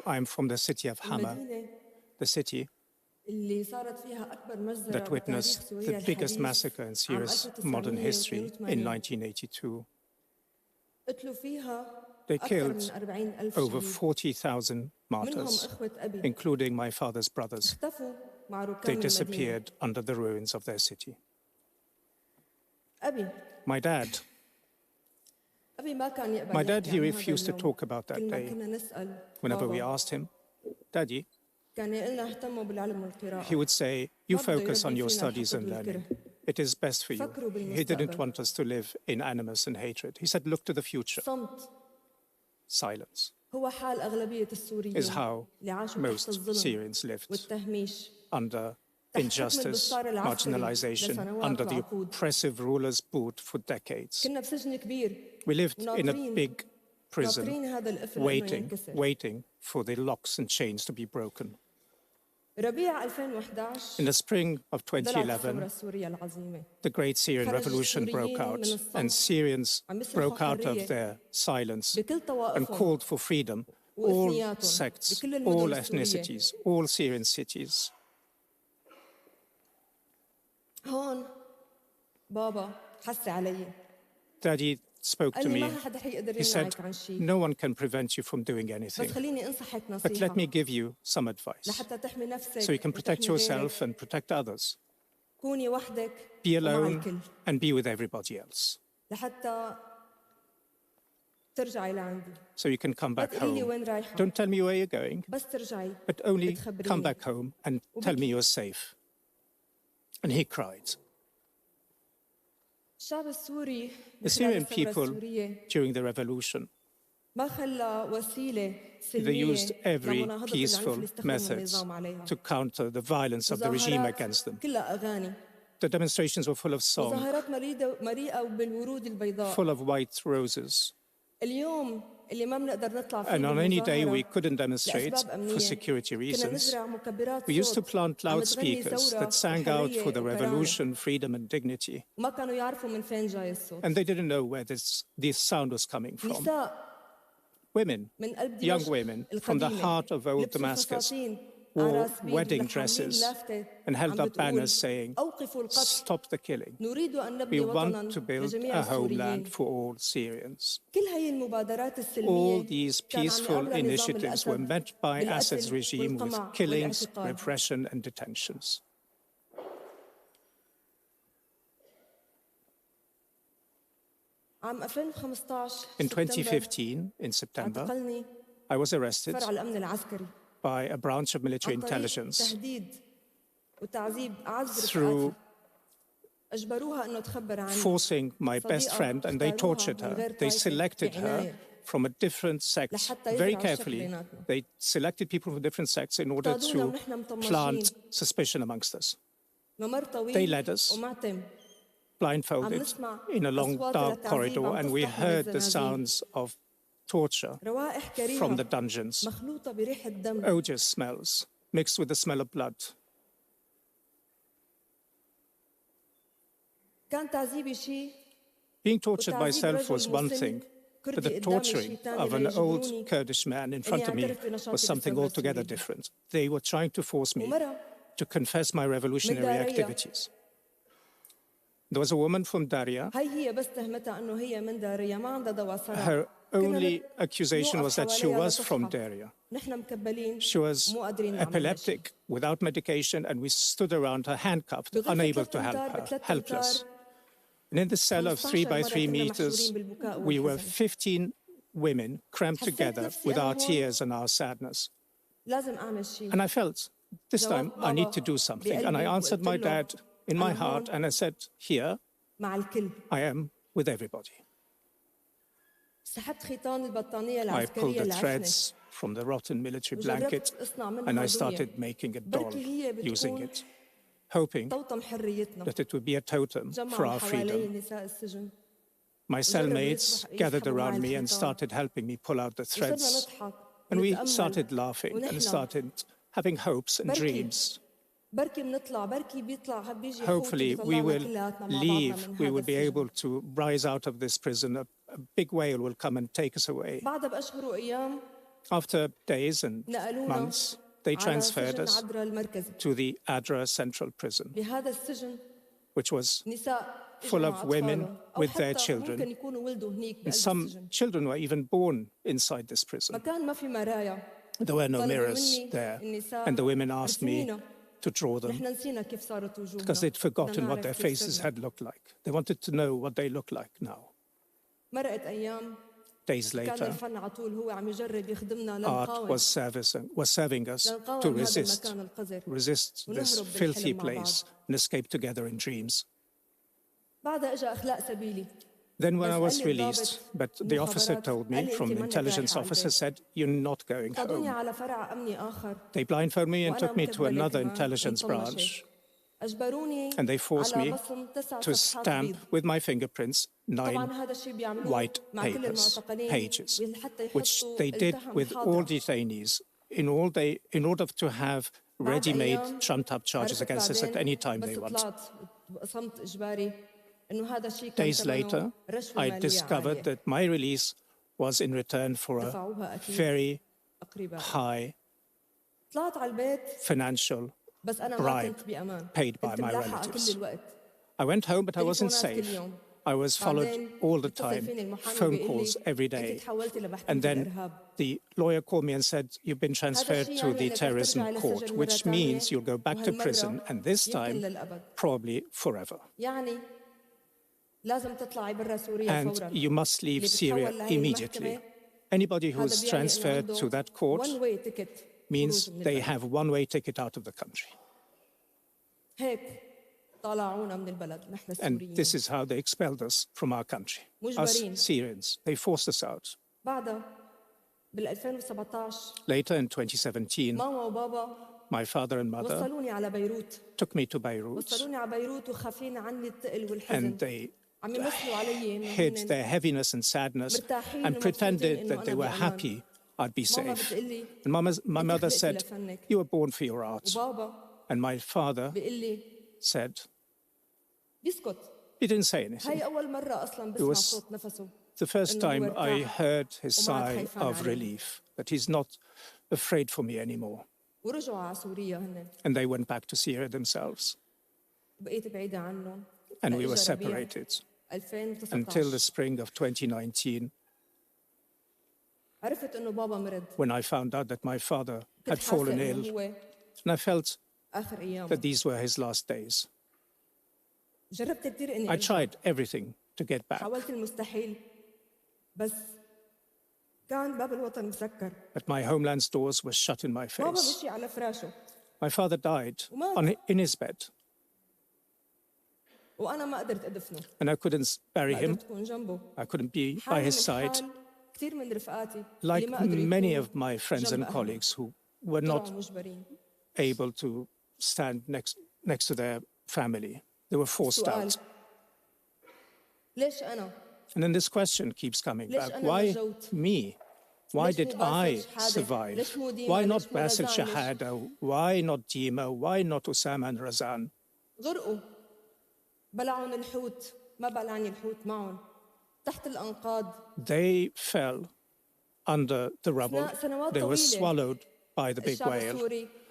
I'm from the city of Hama, the city that witnessed the biggest massacre in Syria's modern history in 1982. They killed over 40,000 martyrs, including my father's brothers. They disappeared under the ruins of their city. My dad, he refused to talk about that day. Whenever we asked him, Daddy, he would say, you focus on your studies and learning. It is best for you. He didn't want us to live in animus and hatred. He said, look to the future. Silence is how most Syrians lived, under injustice, marginalization, under the oppressive ruler's boot for decades. We lived in a big prison, waiting for the locks and chains to be broken. In the spring of 2011, the Great Syrian Revolution broke out, and Syrians broke out of their silence and called for freedom. All sects, all ethnicities, all Syrian cities. Daddy spoke to me. He said, no one can prevent you from doing anything. But let me give you some advice so you can protect yourself and protect others. Be alone and be with everybody else, so you can come back home. Don't tell me where you're going, but only come back home and tell me you're safe. And he cried. The Syrian people, during the revolution, they used every peaceful methods to counter the violence of the regime against them. The demonstrations were full of song, full of white roses. And on any day we couldn't demonstrate for security reasons, we used to plant loudspeakers that sang out for the revolution, freedom and dignity. And they didn't know where this sound was coming from. Women, young women, from the heart of old Damascus, wore wedding dresses and held up banners saying, stop the killing. We want to build a homeland for all Syrians. All these peaceful initiatives were met by Assad's regime with killings, repression and detentions. In 2015, in September, I was arrested by a branch of military intelligence through forcing my best friend, and they tortured her. They selected her from a different sect very carefully. They selected people from different sects in order to plant suspicion amongst us. They led us blindfolded in a long dark corridor, and we heard the sounds of torture from the dungeons, odious smells mixed with the smell of blood. Being tortured myself was one thing, but the torturing of an old Kurdish man in front of me was something altogether different. They were trying to force me to confess my revolutionary activities. There was a woman from Daria. Her only accusation was that she was from Daria. She was epileptic, without medication, and we stood around her handcuffed, unable to help her, helpless. And in the cell of 3 by 3 meters, we were 15 women cramped together with our tears and our sadness. And I felt, this time I need to do something. And I answered my dad in my heart, and I said, here, I am with everybody. I pulled the threads from the rotten military blanket, and I started making a doll using it, hoping that it would be a totem for our freedom. My cellmates gathered around me and started helping me pull out the threads, and we started laughing and started having hopes and dreams. Hopefully we will leave, we will be able to rise out of this prison a big whale will come and take us away. After days and months, they transferred us to the Adra Central Prison, which was full of women with their children. And some children were even born inside this prison. There were no mirrors there, and the women asked me to draw them because they'd forgotten what their faces had looked like. They wanted to know what they look like now. Days later, art was serving us to resist this filthy place and escape together in dreams. Then when I was released, but the officer told me, from the intelligence officer, said, "You're not going home." They blindfolded me and took me to another intelligence branch, and they forced me to stamp with my fingerprints 9 white pages, which they did with all detainees in order to have ready-made, trumped-up charges against us at any time they want. Days later, I discovered that my release was in return for a very high financial bribe paid by my relatives. I went home, but I wasn't safe. I was followed all the time, phone calls every day. And then the lawyer called me and said, "You've been transferred to the terrorism court, which means you'll go back to prison, and this time, probably forever. And you must leave Syria immediately." Anybody who's transferred to that court means they have one-way ticket out of the country. And this is how they expelled us from our country. Us Syrians, they forced us out. Later in 2017, my father and mother took me to Beirut, and they hid their heaviness and sadness and pretended that they were happy I'd be safe. And my mother said, "You were born for your art." And my father said, he didn't say anything. It was the first time I heard his sigh of relief, that he's not afraid for me anymore. And they went back to Syria themselves. And we were separated until the spring of 2019, when I found out that my father had fallen ill, and I felt that these were his last days. I tried everything to get back, but my homeland's doors were shut in my face. My father died in his bed, and I couldn't bury him. I couldn't be by his side. Like many of my friends and colleagues who were not able to stand next to their family, they were forced out. And then this question keeps coming back. Why me? Why did I survive? Why not Basil Shahada? Why not Dima? Why not Osama and Razan? They fell under the rubble. They were swallowed by the big whale.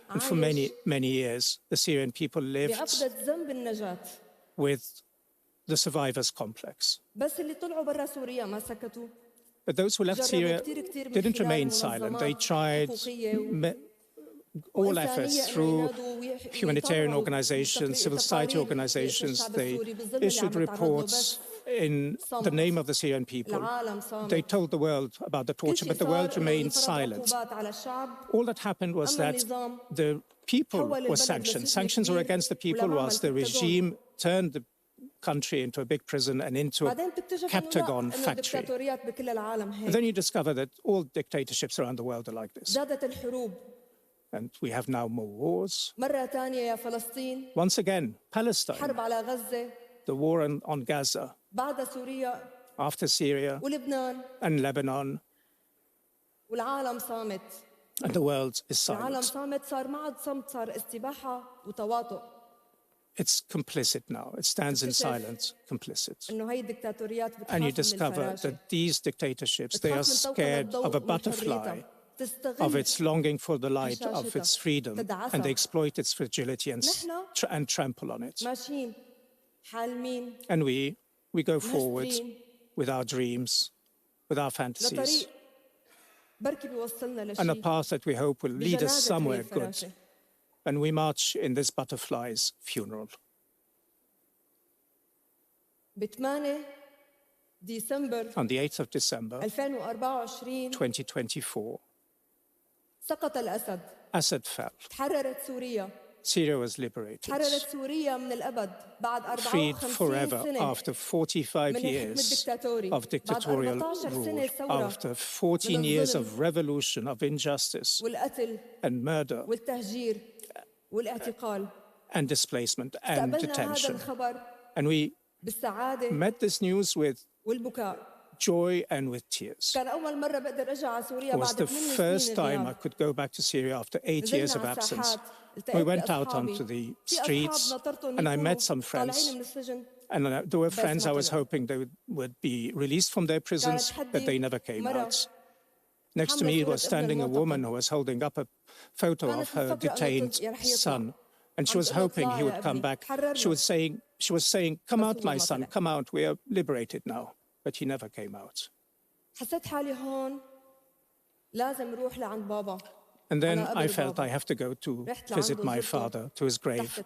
And for many, many years, the Syrian people lived with the survivors' complex. But those who left Syria didn't remain silent. They tried all efforts through humanitarian organizations, civil society organizations. They issued reports in the name of the Syrian people. They told the world about the torture, but the world remained silent. All that happened was that the people were sanctioned. Sanctions were against the people, whilst the regime turned the country into a big prison and into a Captagon factory. And then you discover that all dictatorships around the world are like this. And we have now more wars. Once again, Palestine, the war on Gaza, after Syria and Lebanon, and the world is silent. it's complicit now. It stands in silence, complicit. And you discover that these dictatorships, they are scared of a butterfly, of its longing for the light of its freedom, and they exploit its fragility and trample on it. And we go forward with our dreams, with our fantasies, and a path that we hope will lead us somewhere good. And we march in this butterfly's funeral. On the 8th of December, 2024, Assad fell. Syria was liberated, freed forever after 45 years of dictatorial rule, after 14 years of revolution, of injustice and murder and displacement and detention. And we met this news with joy and with tears. It was the first time I could go back to Syria after 8 years of absence. We went out onto the streets and I met some friends. And there were friends I was hoping they would be released from their prisons, but they never came out. Next to me was standing a woman who was holding up a photo of her detained son. And she was hoping he would come back. She was saying, "Come out, my son, come out. We are liberated now." But he never came out. And then I felt I have to go to visit my father, to his grave.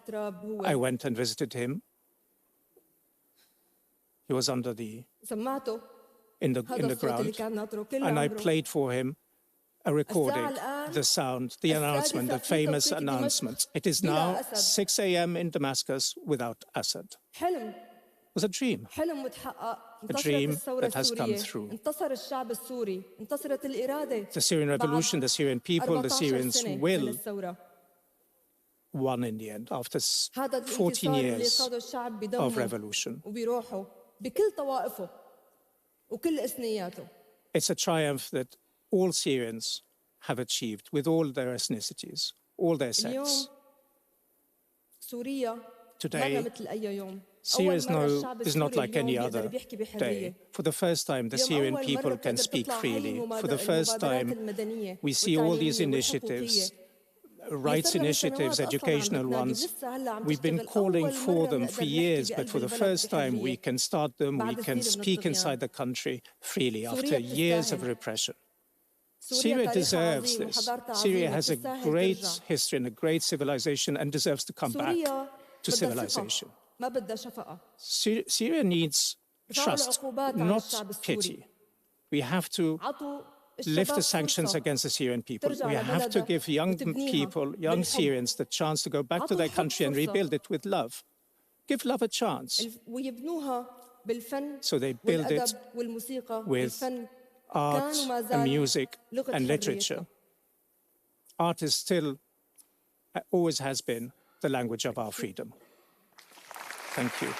I went and visited him. He was under in the ground. And I played for him a recording, the sound, the announcement, the famous announcement. It is now 6 a.m. in Damascus without Assad. It was a dream that has come through. The Syrian revolution, the Syrian people, the Syrians' will won in the end after 14 years of revolution. It's a triumph that all Syrians have achieved with all their ethnicities, all their sects. Today, Syria is not like any other day. For the first time, the Syrian people can speak freely. For the first time, we see all these initiatives, rights initiatives, educational ones. We've been calling for them for years, but for the first time, we can start them, we can speak inside the country freely after years of repression. Syria deserves this. Syria has a great history and a great civilization and deserves to come back to civilization. Syria needs trust, not pity. We have to lift the sanctions against the Syrian people. We have to give young people, young Syrians, the chance to go back to their country and rebuild it with love. Give love a chance. So they build it with art and music and literature. Art is still, always has been, the language of our freedom. Thank you.